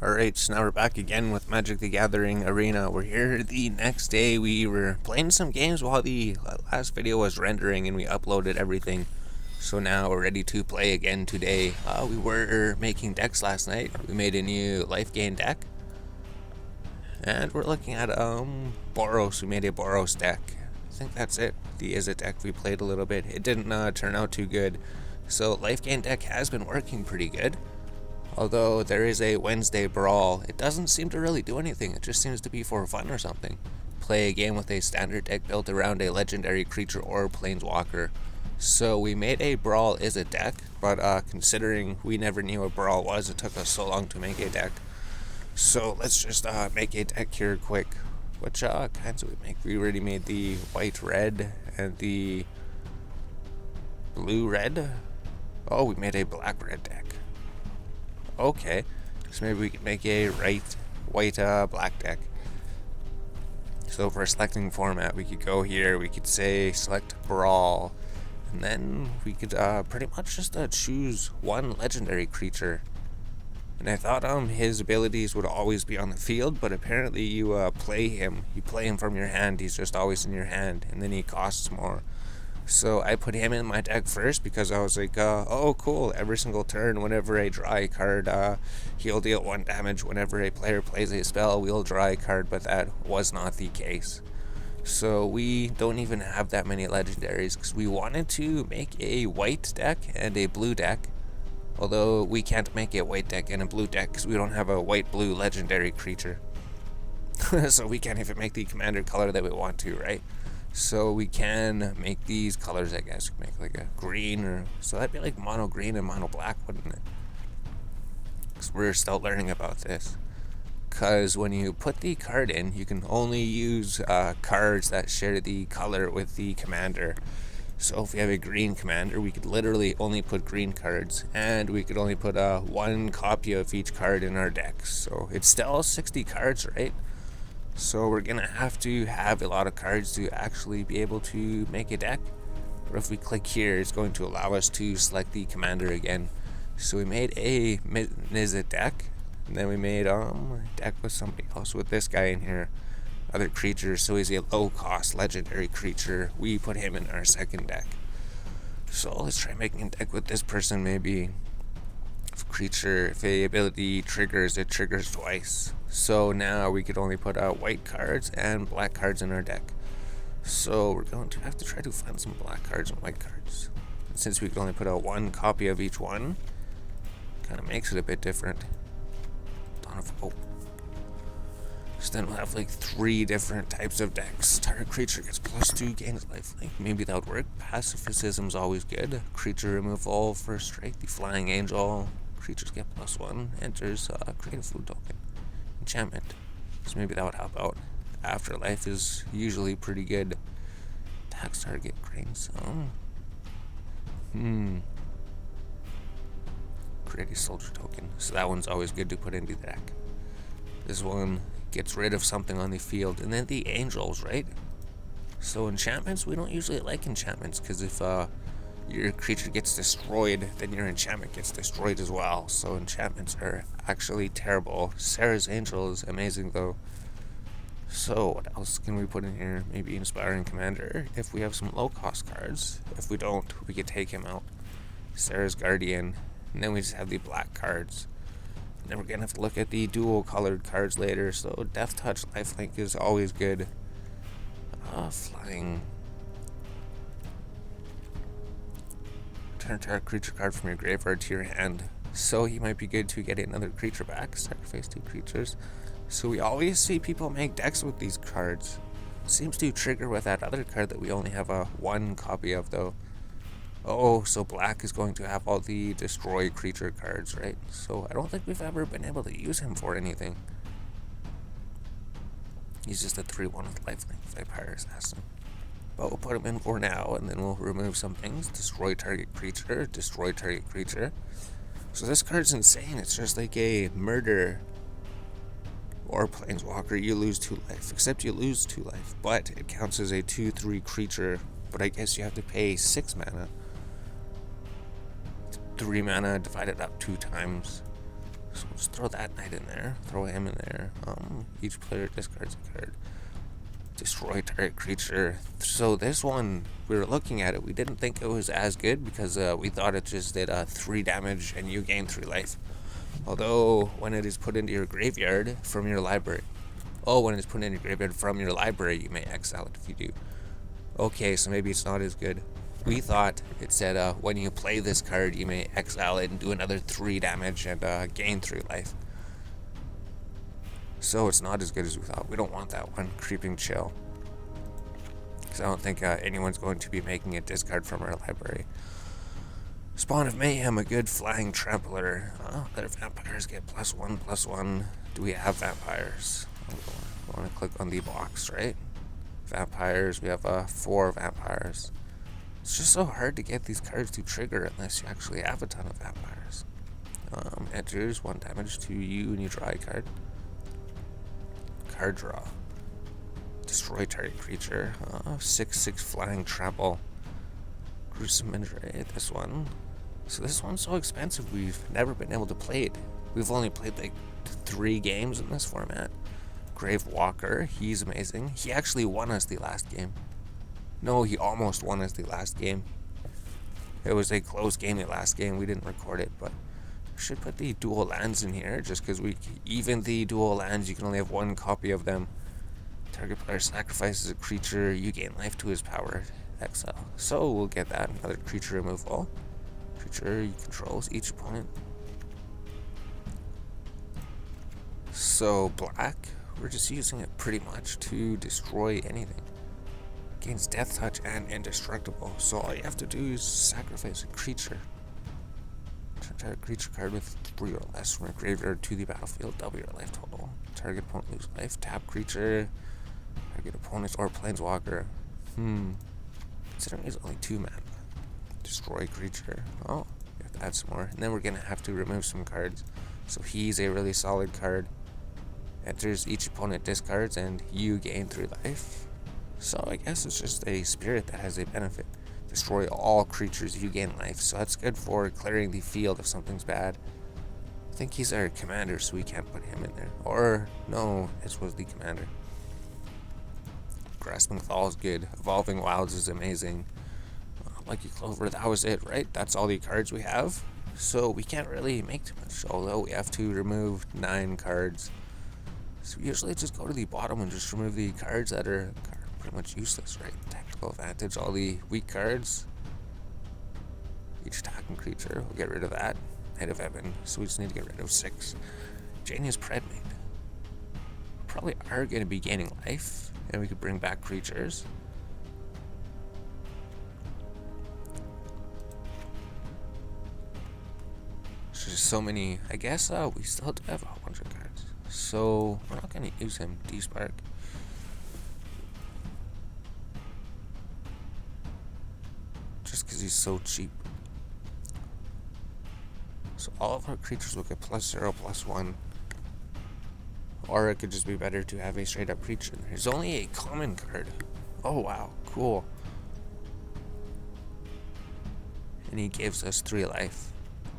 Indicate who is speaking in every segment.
Speaker 1: Alright, so now we're back again with Magic the Gathering Arena. We're here the next day. We were playing some games while the last video was rendering and we uploaded everything. So now we're ready to play again today. We were making decks last night. We made a new life gain deck. And we're looking at Boros. We made a Boros deck. I think that's it. The Is It deck we played a little bit. It didn't turn out too good. So life gain deck has been working pretty good. Although there is a Wednesday Brawl, it doesn't seem to really do anything. It just seems to be for fun or something. Play a game with a standard deck built around a legendary creature or planeswalker. So we made a Brawl Is It deck, but considering we never knew what Brawl was, it took us so long to make a deck. So let's just make a deck here quick. Which kinds do we make? We already made the white-red and the blue-red. Oh, we made a black-red deck. Okay, so maybe we could make a white black deck. So for selecting format, we could go here, we could say select Brawl, and then we could pretty much just choose one legendary creature. And I thought his abilities would always be on the field, but apparently you play him from your hand. He's just always in your hand, and then he costs more. So I put him in my deck first because I was like, oh cool, every single turn whenever I draw a card, he'll deal 1 damage. Whenever a player plays a spell, we'll draw a card, but that was not the case. So we don't even have that many legendaries because we wanted to make a white deck and a blue deck. Although we can't make a white deck and a blue deck because we don't have a white-blue legendary creature. So we can't even make the commander color that we want to, right? So we can make these colors, I guess. We can make like a green, or so that'd be like mono green and mono black, wouldn't it? Because we're still learning about this. Because when you put the card in, you can only use cards that share the color with the commander. So if we have a green commander, we could literally only put green cards, and we could only put 1 copy of each card in our deck. So it's still 60 cards, right? So we're gonna have to have a lot of cards to actually be able to make a deck. Or if we click here, it's going to allow us to select the commander again. So we made a Is It deck, and then we made a deck with somebody else with this guy in here. Other creatures, so he's a low-cost legendary creature. We put him in our second deck. So let's try making a deck with this person, maybe. If a ability triggers, it triggers twice. So now we could only put out white cards and black cards in our deck. So we're going to have to try to find some black cards and white cards. And since we can only put out 1 copy of each one, kind of makes it a bit different. So then we'll have like 3 different types of decks. Target creature gets +2, gains lifelink. Maybe that would work. Pacifism's always good. Creature removal for strike. The Flying Angel. Creatures get +1. Enters. Create a food token. Enchantment. So maybe that would help out. Afterlife is usually pretty good. Tax target grains. Create a soldier token. So that one's always good to put into the deck. This one gets rid of something on the field. And then the angels, right? So enchantments, we don't usually like enchantments because if your creature gets destroyed, then your enchantment gets destroyed as well. So enchantments are actually terrible. Sarah's angel is amazing though. So what else can we put in here? Maybe inspiring commander if we have some low cost cards. If we don't, we could take him out. Sarah's guardian, and then we just have the black cards. Then we're gonna have to look at the dual colored cards later. So Death Touch lifelink is always good. Flying. Return target creature card from your graveyard to your hand. So he might be good to get another creature back. Sacrifice 2 creatures. So we always see people make decks with these cards. Seems to trigger with that other card that we only have 1 copy of though. Oh, so black is going to have all the destroy creature cards, right? So I don't think we've ever been able to use him for anything. He's just a 3/1 with lifelink, Vampire Assassin. But we'll put him in for now, and then we'll remove some things. Destroy target creature, destroy target creature. So this card's insane. It's just like a murder or planeswalker. You lose 2 life, except you lose 2 life, but it counts as a 2/3 creature. But I guess you have to pay 6 mana. 3 mana divided up 2 times. So we'll just throw that knight in there. Throw him in there. Each player discards a card. Destroy target creature. So this one, we were looking at it, we didn't think it was as good because we thought it just did 3 damage and you gain 3 life. Although, when it is put into your graveyard from your library. Oh, when it's put in your graveyard from your library, you may exile it if you do. Okay, so maybe it's not as good. We thought it said when you play this card, you may exile it and do another 3 damage and gain 3 life. So it's not as good as we thought. We don't want that one. Creeping Chill. Because I don't think anyone's going to be making a discard from our library. Spawn of Mayhem, a good flying trampler. Their vampires get +1/+1. Do we have vampires? I want to click on the box, right? Vampires, we have 4 vampires. It's just so hard to get these cards to trigger unless you actually have a ton of vampires. Enters 1 damage to you and you draw a card. Card draw. Destroy target creature. 6/6 flying trample. Gruesome injury. This one. So this one's so expensive we've never been able to play it. We've only played like 3 games in this format. Grave Walker, he's amazing. He actually won us the last game. No, he almost won us the last game. It was a close game the last game. We didn't record it, but we should put the dual lands in here just because even the dual lands, you can only have 1 copy of them. Target player sacrifices a creature, you gain life to his power. Exile. So we'll get that. Another creature removal. Creature controls each opponent. So black, we're just using it pretty much to destroy anything. Gains death touch and indestructible. So all you have to do is sacrifice a creature. Target a creature card with 3 or less from a graveyard to the battlefield. Double your life total. Target opponent lose life. Tap creature. Target opponent or planeswalker. Considering he's only 2 mana. Destroy creature. Oh, we have to add some more. And then we're going to have to remove some cards. So he's a really solid card. Enters each opponent discards and you gain 3 life. So I guess it's just a spirit that has a benefit. Destroy all creatures, you gain life. So that's good for clearing the field if something's bad. I think he's our commander, so we can't put him in there. Or, no, this was the commander. Grasping Claw is good. Evolving Wilds is amazing. Lucky Clover, that was it, right? That's all the cards we have. So we can't really make too much, although we have to remove 9 cards. So we usually just go to the bottom and just remove the cards that are pretty much useless, right? Tactical Advantage, all the weak cards. Each attacking creature, we'll get rid of that. Knight of Ebon, so we just need to get rid of 6. Jania's Predmate. Probably are going to be gaining life, and we could bring back creatures. There's just so many. I guess we still do have a whole bunch of cards. So we're not going to use him. D-Spark. Just because he's so cheap. So all of our creatures will get +0/+1. Or it could just be better to have a straight up creature. There's only a common card. Oh wow, cool. And he gives us 3 life.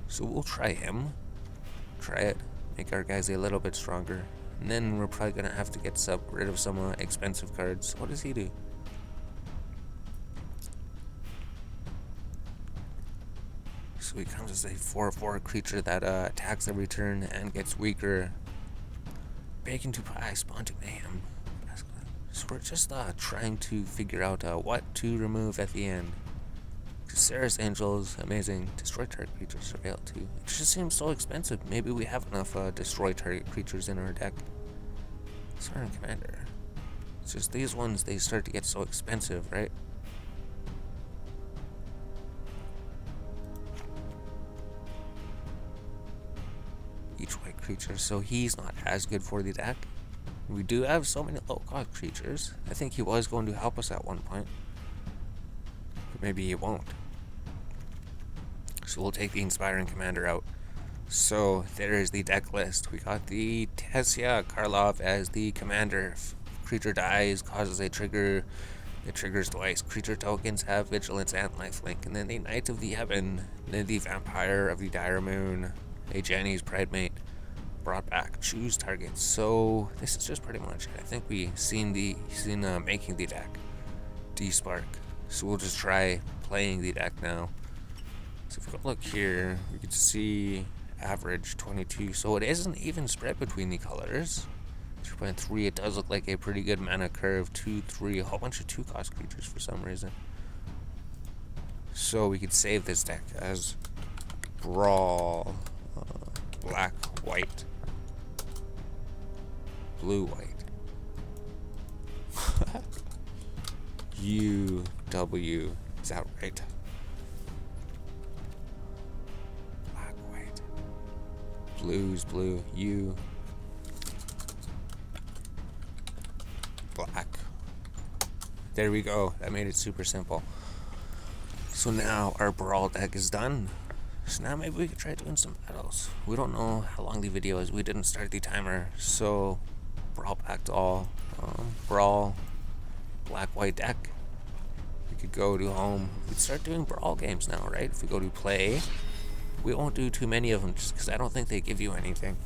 Speaker 1: So we'll try him. Try it. Make our guys a little bit stronger. And then we're probably going to have to get rid of some expensive cards. What does he do? So he comes as a 4/4 creature that attacks every turn and gets weaker. Bacon to Pie, Spawn to Mayhem. So we're just trying to figure out what to remove at the end. Sarah's Angels, amazing. Destroy target creatures, Surveil 2. It just seems so expensive. Maybe we have enough destroy target creatures in our deck. Sorry, Commander. It's just these ones, they start to get so expensive, right? Each white creature, so he's not as good for the deck. We do have so many low-cost creatures. I think he was going to help us at one point. But maybe he won't. So we'll take the Inspiring Commander out. So there is the deck list. We got the Tessia Karlov as the commander. If creature dies, causes a trigger. It triggers twice. Creature tokens have Vigilance and Lifelink. And then the Knight of the Heaven. And then the Vampire of the Dire Moon. A Jani's Predmate. brought back. Choose target. So this is just pretty much it. I think we seen making the deck. D-Spark. So we'll just try playing the deck now. So if we look here, we can see average 22. So it isn't even spread between the colors. 3.3. It does look like a pretty good mana curve. 2, 3, a whole bunch of 2-cost creatures for some reason. So we could save this deck as Brawl, black, white, blue, white, U, W, is that right? Black, white, blues, blue, U, black. There we go, that made it super simple. So now our Brawl deck is done. So now maybe we could try doing some battles. We don't know how long the video is. We didn't start the timer. So Brawl back to all. Brawl, black, white deck. We could go to home. We'd start doing Brawl games now, right? If we go to play, we won't do too many of them just because I don't think they give you anything.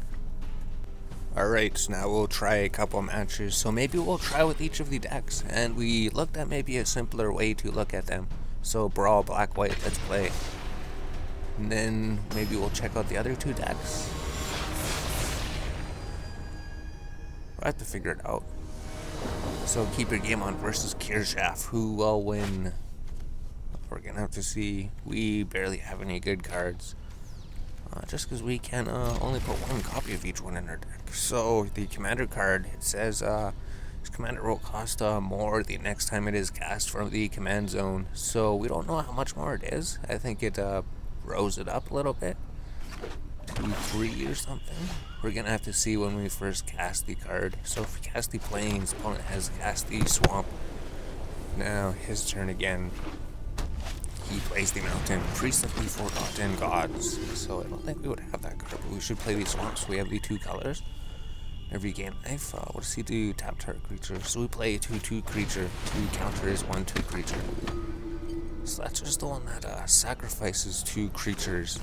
Speaker 1: Alright, so now we'll try a couple matches. So maybe we'll try with each of the decks. And we looked at maybe a simpler way to look at them. So Brawl, black, white, let's play. And then maybe we'll check out the other 2 decks. We'll have to figure it out. So keep your game on versus Kirchhoff. Who will win? We're gonna have to see. We barely have any good cards. Just because we can only put 1 copy of each one in our deck. So the commander card, it says this commander will cost more the next time it is cast from the command zone. So we don't know how much more it is. I think it rose it up a little bit. 2, 3 or something. We're gonna have to see when we first cast the card. So if we cast the plains, opponent has cast the swamp. Now his turn again. He plays the mountain. Priest of the Forgotten Gods. So I don't think we would have that card, but we should play the swamp so we have the 2 colors. Every game life. What does he do? Tap target creature. So we play a 2/2 creature to counter his 1/2 creature. So that's just the one that sacrifices 2 creatures.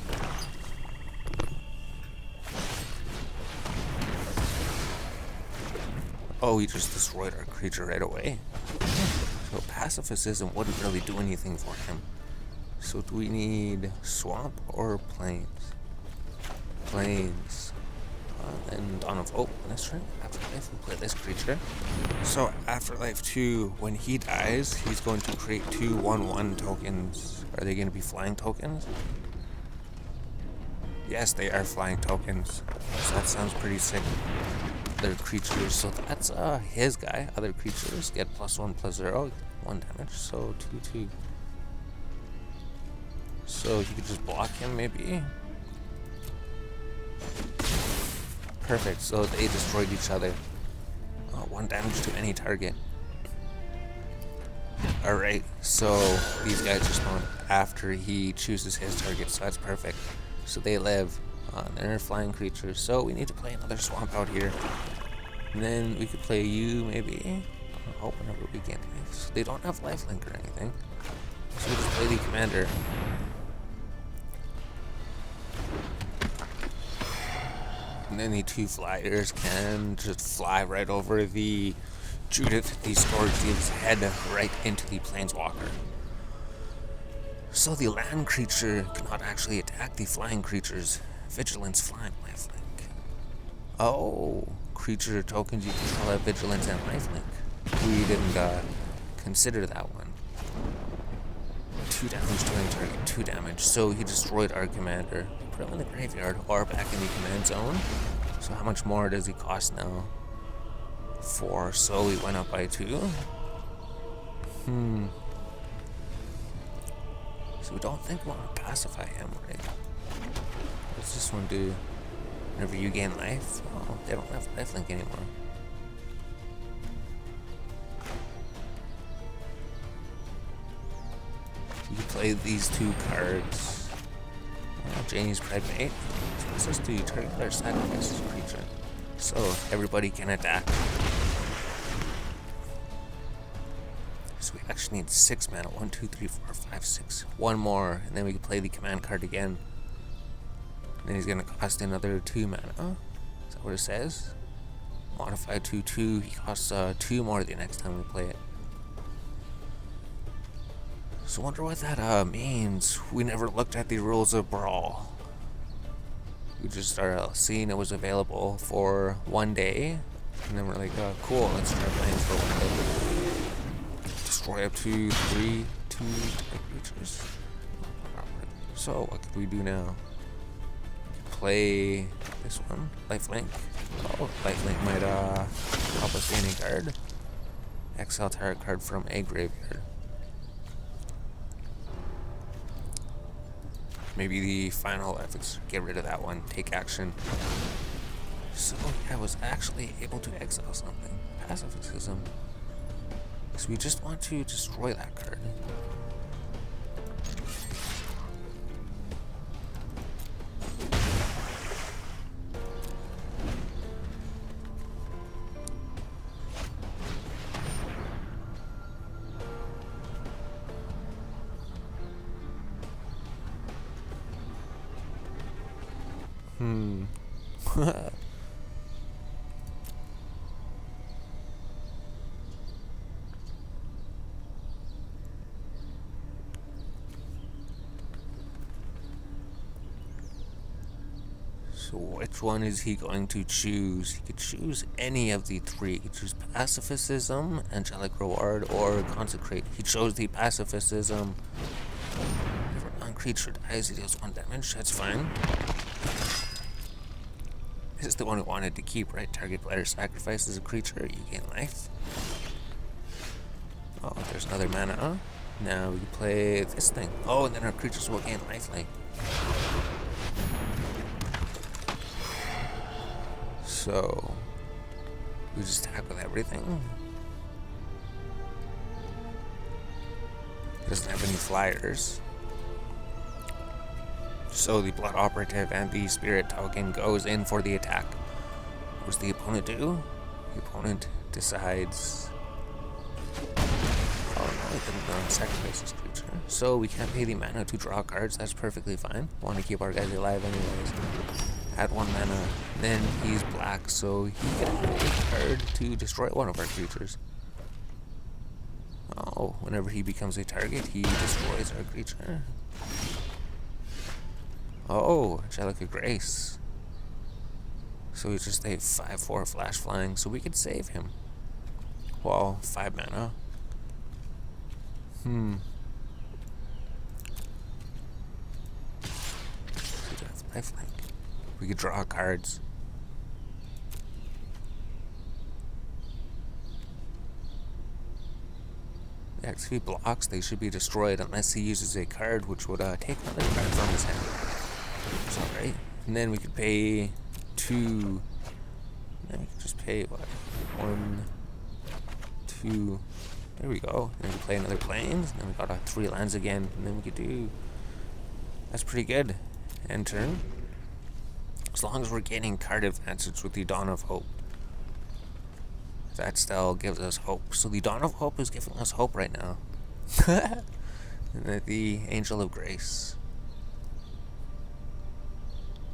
Speaker 1: Oh, he just destroyed our creature right away. So pacifism wouldn't really do anything for him. So do we need swamp or plains? Plains. And Dawn of Hope. Let's try Afterlife. We'll play this creature. So Afterlife 2, when he dies, he's going to create 2 1/1 tokens. Are they going to be flying tokens? Yes, they are flying tokens. So that sounds pretty sick. Other creatures. So that's his guy. Other creatures get +1/+0, 1 damage. So 2/2. So you could just block him maybe. Perfect, so they destroyed each other. 1 damage to any target. Alright, so these guys respond after he chooses his target, so that's perfect. So they live. They're flying creatures, so we need to play another swamp out here. And then we could play you maybe. Oh, whenever we get life. So they don't have lifelink or anything. So we just play the commander. And then the 2 flyers can just fly right over the Judith, the Storage Thieves' head right into the Planeswalker. So the land creature cannot actually attack the flying creatures. Vigilance, flying, lifelink. Oh, creature tokens you control have vigilance and lifelink. We didn't consider that one. 2 damage to any target, 2 damage. So he destroyed our commander. Put him in the graveyard or back in the command zone. So how much more does he cost now? 4. So we went up by 2. So we don't think we want to pacify him, right? What's this one do? Whenever you gain life? Oh, they don't have lifelink anymore. You can play these 2 cards. Janie's Predmate. So what's this do? Target player sacrifices creature. So everybody can attack. So we actually need 6 mana. 1, 2, 3, 4, 5, 6. 1 more, and then we can play the command card again. And then he's gonna cost another 2 mana. So what it says. Modified to 2. He costs 2 more the next time we play it. So I wonder what that means. We never looked at the rules of Brawl. We just started seeing it was available for 1 day. And then we're like, cool, let's try playing for 1 day. Destroy up to 3 2-type creatures. So what could we do now? Play this one, lifelink. Oh, lifelink might help us gain a card. Exile target card from a graveyard. Maybe the final efforts, get rid of that one, take action. So I was actually able to exile something. Pacifism. So we just want to destroy that card. So which one is he going to choose? He could choose any of the 3. He could choose Pacifism, Angelic Reward, or Consecrate. He chose the Pacifism. If a non-creature dies, he deals 1 damage. That's fine. This is the one we wanted to keep, right? Target player sacrifices a creature, you gain life. Oh, there's another mana. Now we can play this thing. Oh, and then our creatures will gain lifelink. So we just attack with everything. He doesn't have any flyers. So the Blood Operative and the Spirit Token goes in for the attack. What does the opponent do? The opponent decides... Oh no, he didn't sacrifice his creature. So we can't pay the mana to draw cards, that's perfectly fine. Want to keep our guys alive anyways. Add 1 mana, then he's black, so he can pay a card to destroy one of our creatures. Oh, whenever he becomes a target, he destroys our creature. Oh, Angelica Grace. So he's just a 5/4 flash flying, so we could save him. Well, 5 mana. Lifelink. We could draw cards. Yeah, if he blocks, they should be destroyed unless he uses a card which would take another card from his hand. That's alright. And then we could pay 2. Then we could just pay, what? 1, 2. There we go. Then we could play another planes. And then we got 3 lands again. And then we could do... That's pretty good. End turn. As long as we're gaining card advantage with the Dawn of Hope. That still gives us hope. So the Dawn of Hope is giving us hope right now. And then the Angel of Grace.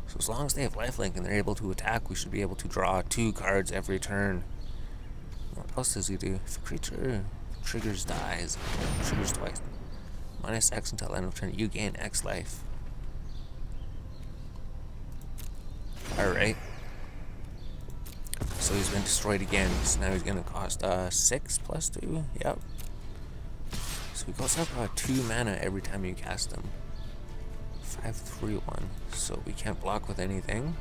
Speaker 1: So as long as they have lifelink and they're able to attack, we should be able to draw 2 cards every turn. What else does he do? If a creature triggers dies, triggers twice. Minus X until end of turn, you gain X life. Alright. So he's been destroyed again. So now he's going to cost 6 plus 2. Yep. So he goes up 2 mana every time you cast him. 5/3/1. So we can't block with anything.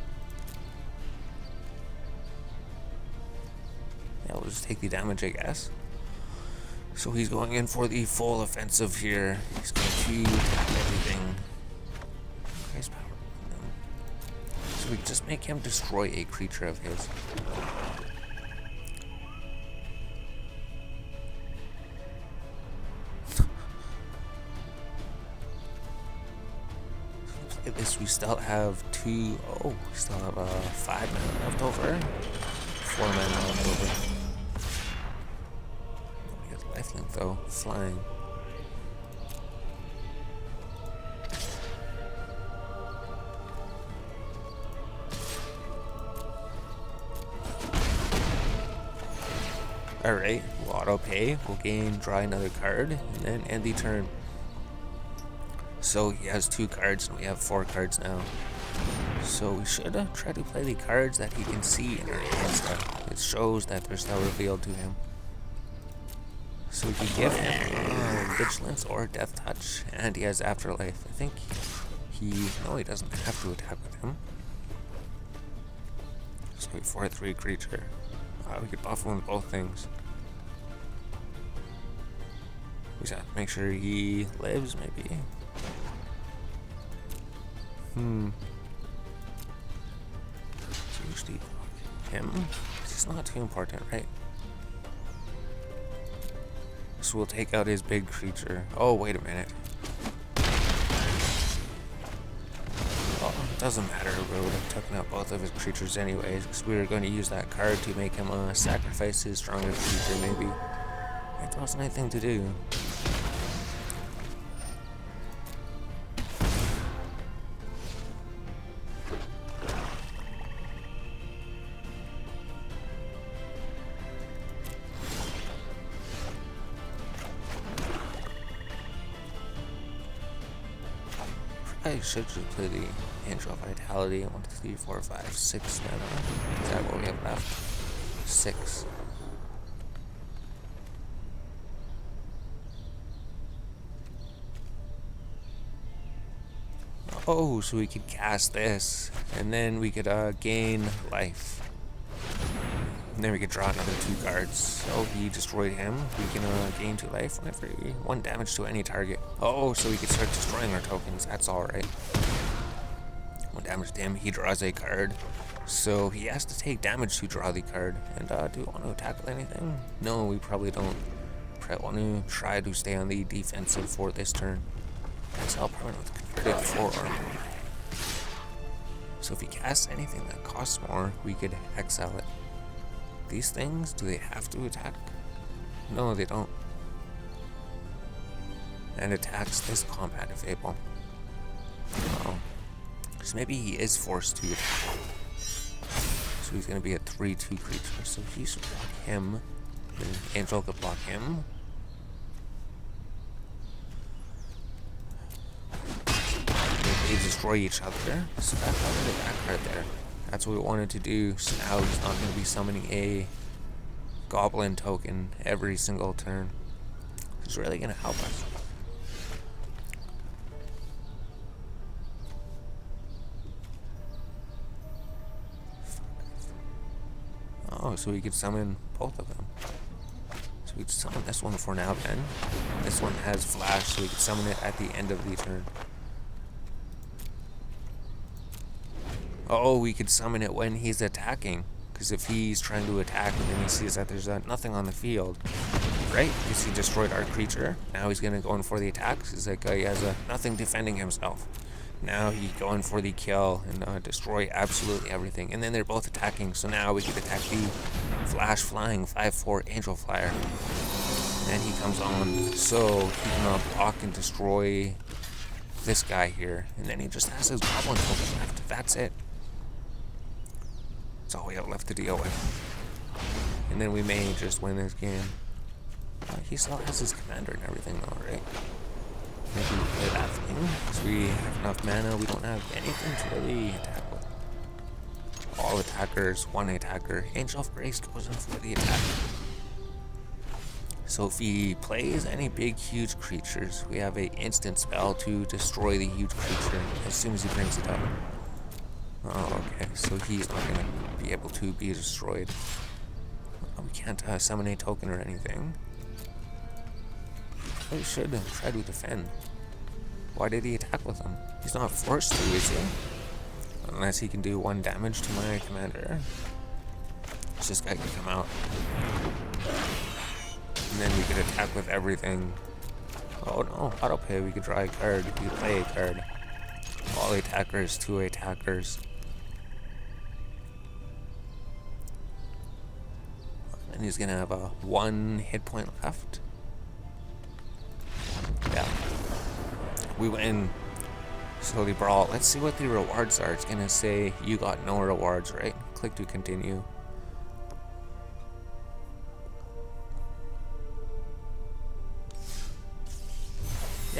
Speaker 1: Yeah, we'll just take the damage, I guess. So he's going in for the full offensive here. He's going to attack everything. Grace power. So we can just make him destroy a creature of his. At this, we still have 2. Oh, we still have 5 mana left over. 4 mana left over. He has lifelink though, flying. Alright, we'll auto pay, we'll draw another card, and then end the turn. So he has 2 cards and we have 4 cards now. So we should try to play the cards that he can see in our hand stuff. It shows that they're still revealed to him. So we can give him Vigilance or Death Touch, and he has Afterlife. I think no, he doesn't have to attack with him. So we 4/3 creature. We could buff him with both things. We just have to make sure he lives, maybe. So usually him. He's not too important, right? So we'll take out his big creature. Oh, wait a minute. Oh, it doesn't matter. We would have taken out both of his creatures anyways, because we were going to use that card to make him sacrifice his stronger creature, maybe. It wasn't anything to do. I should just play the Angel of Vitality. 1, 2, 3, 4, 5, 6 mana. Is that what we have left? 6. Oh, so we could cast this, and then we could gain life. And then we could draw another 2 cards. So he destroyed him. We can gain 2 life whenever 1 damage to any target. Oh, so we could start destroying our tokens. That's alright. 1 damage to him. He draws a card. So he has to take damage to draw the card. And do we want to attack with anything? No, we probably don't. Want to try to stay on the defensive for this turn. Exile permanent with converted 4 armor. So if he casts anything that costs more, we could exile it. These things, do they have to attack? No, they don't. And attacks this combat if able. Oh. So maybe he is forced to attack. So he's going to be a 3/2 creature. So he should block him. Then Angel could block him. They destroy each other. So that got rid of that card there. That's what we wanted to do. So now he's not going to be summoning a goblin token every single turn. It's really going to help us. Oh, so we could summon both of them. So we could summon this one for now then. This one has flash, so we could summon it at the end of the turn. Oh, we could summon it when he's attacking. Because if he's trying to attack and then he sees that there's nothing on the field, right? Because he destroyed our creature. Now he's going to go in for the attacks. He's like, he has nothing defending himself. Now he go in for the kill and destroy absolutely everything. And then they're both attacking. So now we could attack the flash flying 5/4 angel flyer. And he comes on. So he can block and destroy this guy here. And then he just has his goblin token left. That's it. That's all we have left to deal with. And then we may just win this game. He still has his commander and everything though, right? Maybe we play that thing, because we have enough mana, we don't have anything to really attack with. All attackers, 1 attacker. Angel of Grace goes in for the attack. So if he plays any big, huge creatures, we have an instant spell to destroy the huge creature as soon as he brings it up. Oh, okay, so he's not going to be able to be destroyed. We can't summon a token or anything. We should try to defend. Why did he attack with him? He's not forced to, is he? Unless he can do 1 damage to my commander. So this guy can come out. And then we could attack with everything. Oh no, auto pay, we could draw a card, we could play a card. All attackers, 2 attackers. And he's gonna have a 1 hit point left. Yeah. We win. So the brawl. Let's see what the rewards are. It's gonna say you got no rewards, right? Click to continue.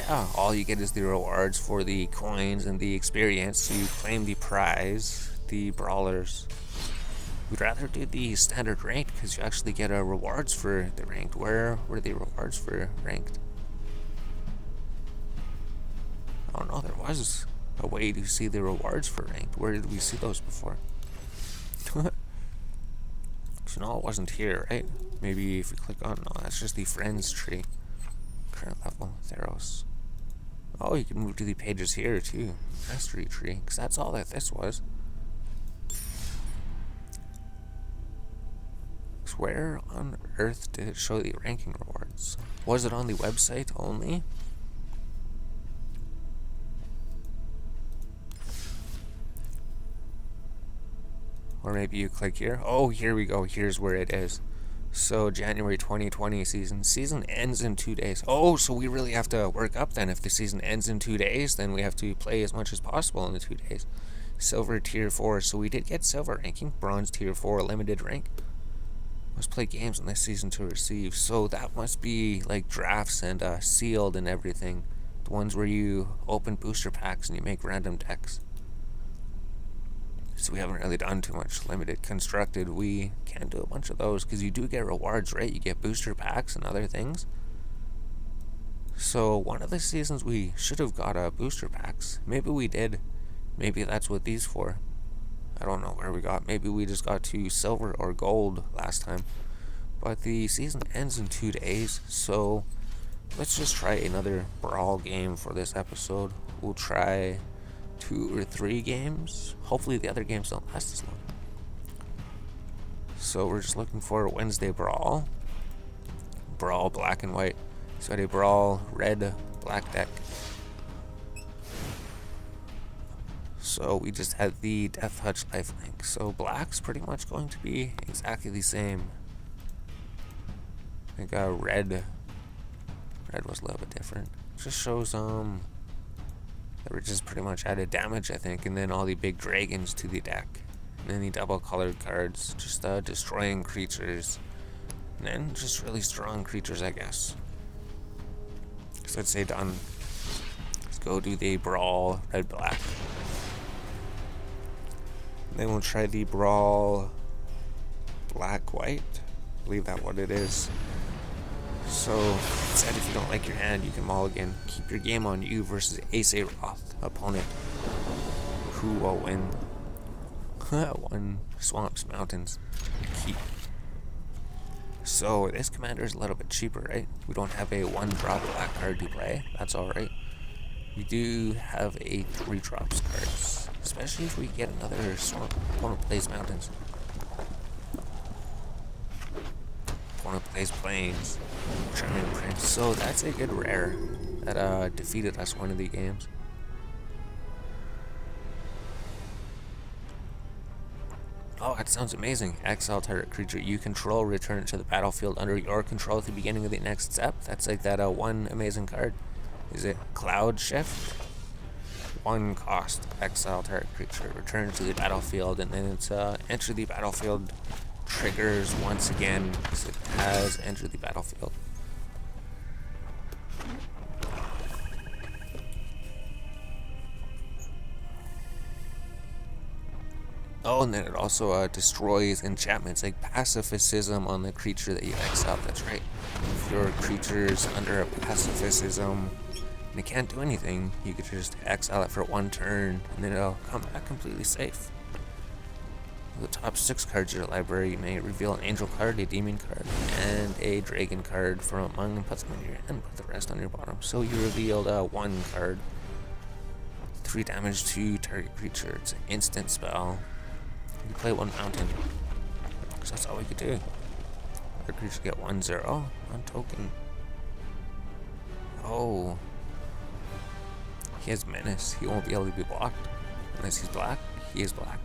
Speaker 1: yeah, all you get is the rewards for the coins and the experience to claim the prize, the brawlers. We'd rather do the standard ranked because you actually get rewards for the ranked. Where were the rewards for ranked? Oh no, there was a way to see the rewards for ranked. Where did we see those before? So no, it wasn't here, right? Maybe if we click on, no, that's just the friends tree. Current level, Theros. Oh, you can move to the pages here too. Mastery tree, because that's all that this was. So where on earth did it show the ranking rewards? Was it on the website only? Or maybe you click here. Oh, here we go. Here's where it is. So January 2020 season. Season ends in 2 days. Oh, so we really have to work up then. If the season ends in 2 days, then we have to play as much as possible in the 2 days. Silver tier 4. So we did get silver ranking. Bronze tier 4 limited rank. Must play games in this season to receive. So that must be like drafts and sealed and everything. The ones where you open booster packs and you make random decks. So we haven't really done too much limited constructed. We can do a bunch of those because you do get rewards, right? You get booster packs and other things. So one of the seasons we should have got booster packs. Maybe we did. Maybe that's what these for. I don't know where we got. Maybe we just got to silver or gold last time. But the season ends in 2 days, so let's just try another brawl game for this episode. We'll try 2 or 3 games. Hopefully the other games don't last as long. So we're just looking for Wednesday Brawl. Brawl black and white. So a Brawl red black deck. So we just had the Death Touch lifelink. So black's pretty much going to be exactly the same. I think red was a little bit different. Just shows that we just pretty much added damage, I think, and then all the big dragons to the deck. And then the double colored cards, just destroying creatures. And then just really strong creatures, I guess. So let's say done. Let's go do the Brawl red black. Then we'll try the Brawl black white. I believe that's what it is. So it said if you don't like your hand, you can mulligan. Keep your game on you versus Ace Roth opponent. Who will win? 1 Swamps Mountains. Keep. So this commander is a little bit cheaper, right? We don't have a 1-drop black card to play. That's alright. We do have a 3-drops cards. Especially if we get another swamp. Opponent plays mountains. Opponent plays plains. Charming Prince. So that's a good rare that defeated us one of the games. Oh, that sounds amazing. Exile target creature you control, return it to the battlefield under your control at the beginning of the next step. That's like that one amazing card. Is it Cloud Shift? 1 cost, exile target creature, return to the battlefield, and then it's enter the battlefield triggers once again because it has entered the battlefield. Oh, and then it also destroys enchantments, like pacifism on the creature that you exiled. That's right. If your creature's under a pacifism and it can't do anything, you could just exile it for 1 turn, and then it'll come back completely safe. The top 6 cards of your library, you may reveal an angel card, a demon card, and a dragon card from among and put them in your hand, put the rest on your bottom. So you revealed 1 card. 3 damage to target creature. It's an instant spell. You play 1 mountain. Because that's all we could do. Our creature get 1/0. 1 token. Oh. He has menace. He won't be able to be blocked. Unless he's black. He is black.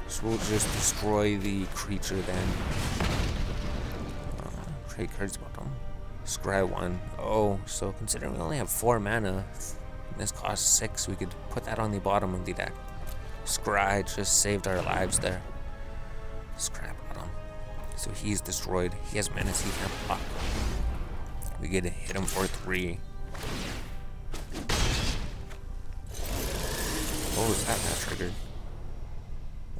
Speaker 1: So we'll just destroy the creature then. Trade cards bottom. Scry 1. Oh, so considering we only have 4 mana, and this costs 6, we could put that on the bottom of the deck. Scry just saved our lives there. Scry bottom. So he's destroyed. He has menace, he can't block. We get to hit him for 3. What was that triggered?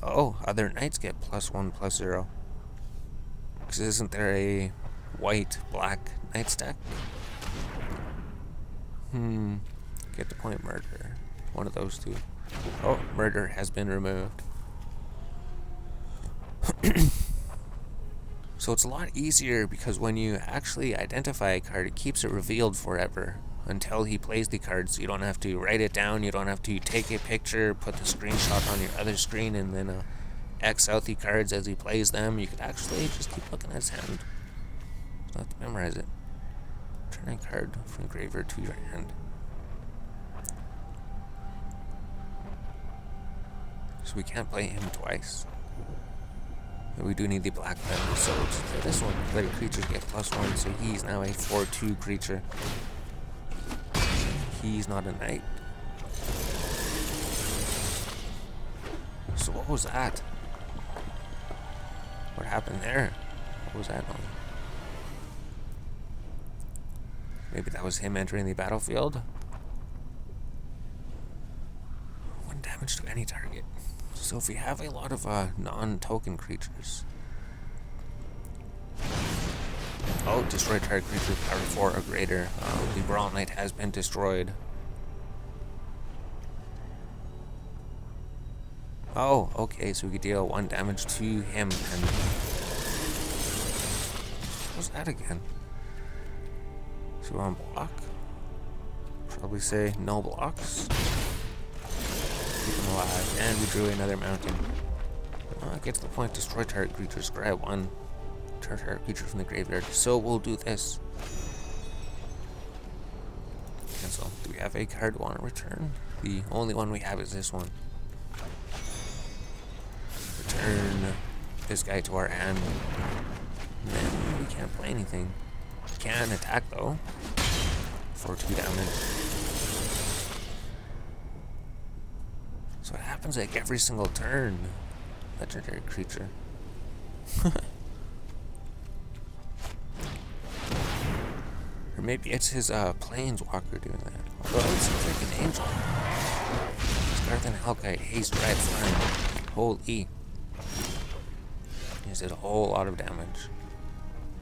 Speaker 1: Oh, other knights get +1/+0. Because isn't there a white, black knight stack? Get the point, murder. One of those two. Oh, murder has been removed. So it's a lot easier because when you actually identify a card, it keeps it revealed forever until he plays the card, so you don't have to write it down, you don't have to take a picture, put the screenshot on your other screen, and then X out the cards as he plays them. You could actually just keep looking at his hand. You don't have to memorize it. Turn a card from the graveyard to your hand. So we can't play him twice. But we do need the black pen, so just play this one. Let a creature get +1, so he's now a 4/2 creature. He's not a knight. So what was that? What happened there? What was that on? Maybe that was him entering the battlefield? 1 damage to any target. So if we have a lot of non-token creatures. Oh, destroy target creature with power 4 or greater. The Brawl Knight has been destroyed. Oh, okay, so we could deal 1 damage to him. And what was that again? So we're on block. Probably say no blocks. Keep him alive. And we drew another mountain. Get to the point, destroy target creature, scry 1. Turn target creature from the graveyard. So we'll do this. Cancel. Do we have a card we want to return? The only one we have is this one. Return this guy to our hand. And then we can't play anything. We can attack though. For 2 damage. So it happens like every single turn. Legendary creature. Or maybe it's his planeswalker doing that. Although it seems like an angel. Scarthan Hellkite, haste, right, flying. Holy. He did a whole lot of damage.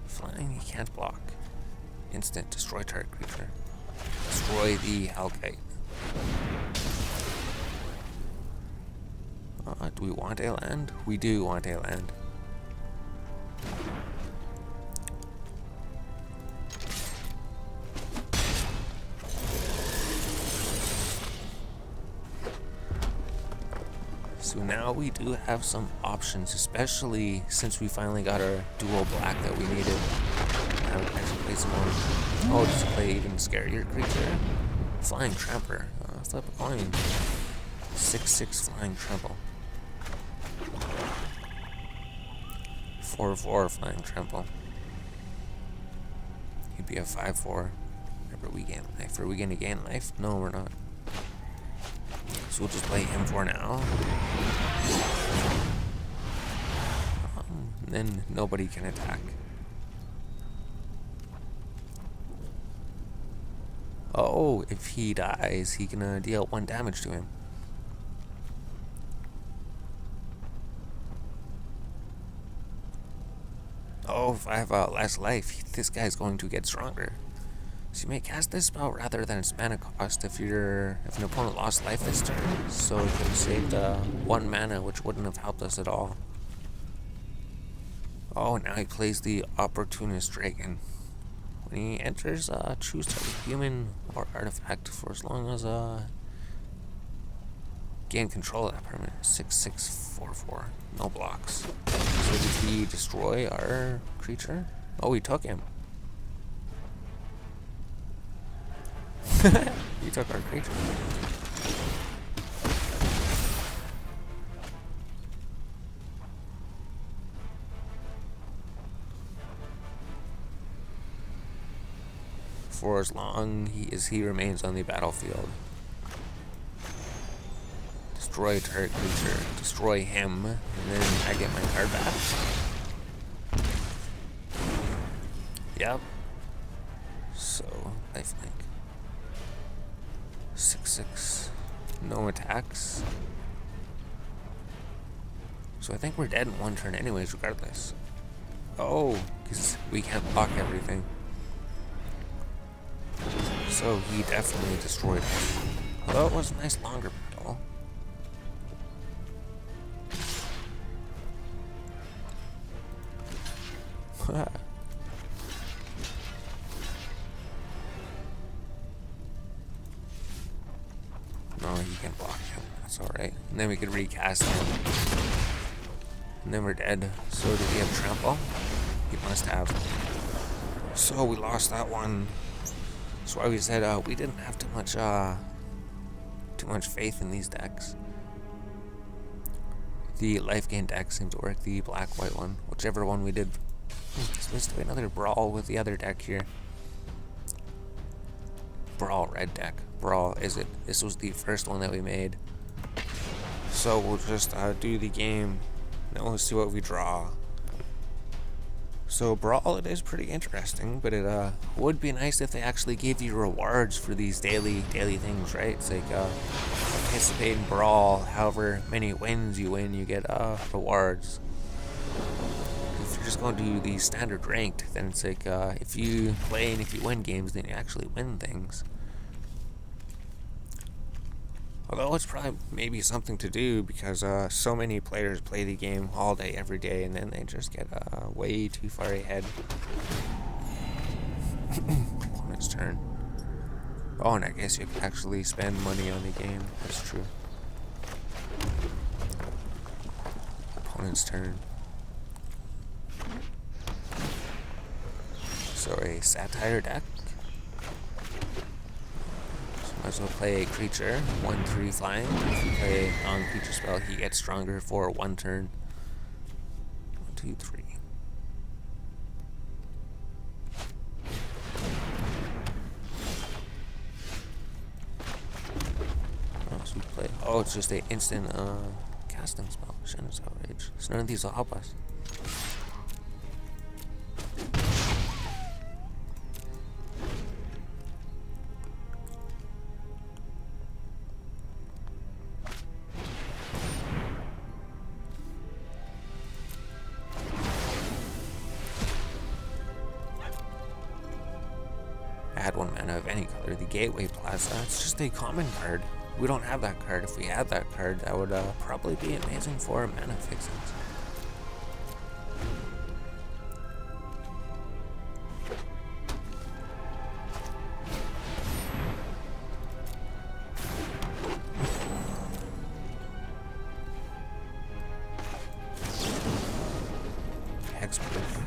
Speaker 1: Flying, he can't block. Instant, destroy target creature. Destroy the Hellkite. Do we want a land? We do want a land. So now we do have some options, especially since we finally got our dual black that we needed. Now we can actually play some more. Oh, just play even scarier creature. Flying Tramper. Flip a coin. 6/6 Flying Trample. 4/4 Flying Trample. He'd be a 5/4. Remember, we gain life. Are we going to gain life? No, we're not. So we'll just play him for now. Then nobody can attack. Oh, if he dies, he can deal 1 damage to him. Oh, if I have less life, this guy's going to get stronger. So you may cast this spell rather than its mana cost if an opponent lost life this turn. So it could have saved 1 mana, which wouldn't have helped us at all. Oh, now he plays the Opportunist Dragon. When he enters, choose target human or artifact for as long as gain control of that permanent. 6/6/4/4. No blocks. So did he destroy our creature? Oh, he took him. He took our creature. For as long as he remains on the battlefield. Destroy target creature. Destroy him. And then I get my card back. Yep. So, lifelink. 6/6. No attacks. So I think we're dead in one turn anyways, regardless. Oh, because we can't block everything. So he definitely destroyed us. Although it was a nice longer battle. No, he can block him. That's alright. And then we could recast him. And then we're dead. So did he have trample? He must have. So we lost that one. That's why we said we didn't have too much faith in these decks. The life gain deck seemed to work. The black-white one, whichever one we did. Let's do another brawl with the other deck here. Brawl red deck. Brawl is it? This was the first one that we made. So we'll just do the game. Then we'll see what we draw. So Brawl, it is pretty interesting, but it would be nice if they actually gave you rewards for these daily things, right? It's like participate in Brawl, however many wins you win, you get rewards. If you're just going to do the standard ranked, then it's like if you play and if you win games, then you actually win things. Although it's probably maybe something to do because so many players play the game all day, every day, and then they just get way too far ahead. Opponent's turn. Oh, and I guess you could actually spend money on the game. That's true. Opponent's turn. So a satire deck. Might as well play a creature, 1/3 flying. If you play a non-creature spell, he gets stronger for one turn. 1, 2, 3. Oh, so we play. Oh, it's just an instant casting spell. Shen's Outrage. So none of these will help us. Add 1 mana of any color. The Gateway Plaza. It's just a common card. We don't have that card. If we had that card, that would probably be amazing for mana fixings. Hexproof.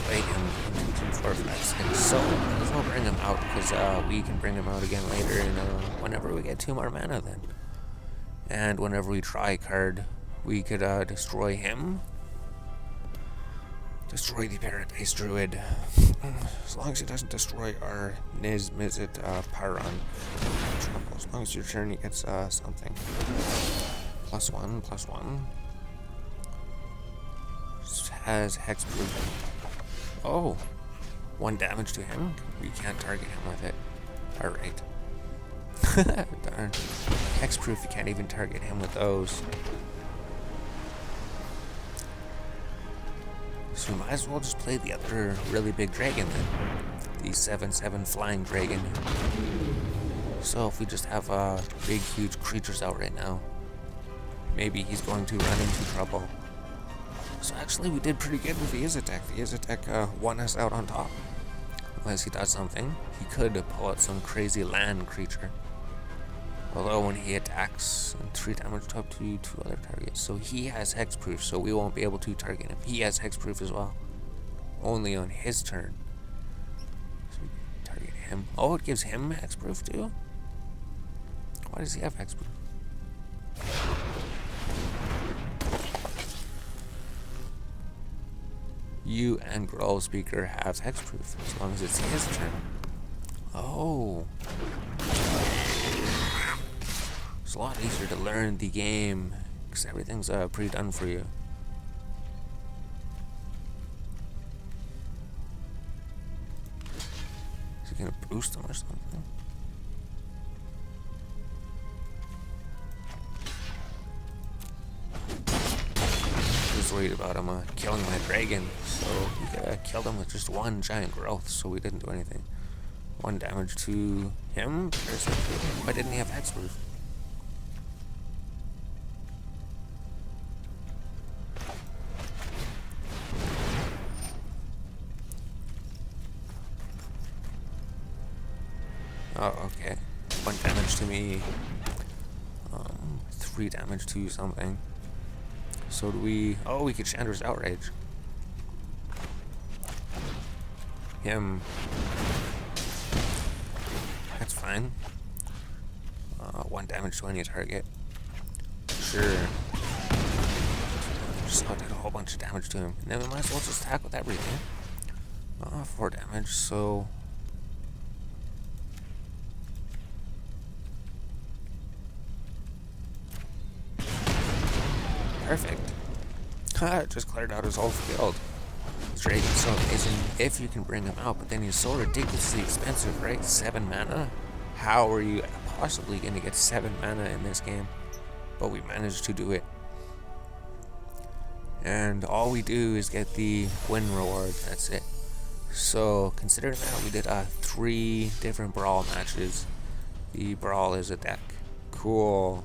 Speaker 1: Play him 1, 2, 3, 4, 5, 6. So might as well bring him out because we can bring him out again later and whenever we get 2 more mana then. And whenever we try a card, we could destroy him. Destroy the Parrot-based Druid. As long as he doesn't destroy our Niz Mizzet Pyron. As long as your turn he gets something. +1, +1. Has Hexproof. Oh, 1 damage to him? We can't target him with it. Alright. Darn. Hexproof, you can't even target him with those. So we might as well just play the other really big dragon then. The 7/7 flying dragon. So if we just have big huge creatures out right now, maybe he's going to run into trouble. So actually we did pretty good with the Izotech. The Izotech won us out on top. Unless he does something. He could pull out some crazy land creature. Although when he attacks, 3 damage to up to 2 other targets. So he has Hexproof, so we won't be able to target him. He has Hexproof as well. Only on his turn. So we can target him. Oh, it gives him Hexproof too? Why does he have Hexproof? You and Brawl Speaker have Hexproof as long as it's his turn. Oh. It's a lot easier to learn the game because everything's pre-done for you. Is he gonna boost them or something? I was worried about him killing my dragon, so we killed him with just one giant growth, so we didn't do anything. 1 damage to him. Why didn't he have hexproof? Oh, okay. 1 damage to me. 3 damage to something. So do we... Oh, we could Chandra's Outrage. Him. That's fine. 1 damage to any target. Sure. Just did a whole bunch of damage to him. And then we might as well just attack with everything. 4 damage, so... Perfect. It just cleared out his whole field. This dragon's so amazing if you can bring him out, but then he's so ridiculously expensive, right? 7 mana? How are you possibly going to get 7 mana in this game? But we managed to do it. And all we do is get the win reward, that's it. So, considering that we did 3 different Brawl matches, the Brawl is a deck. Cool.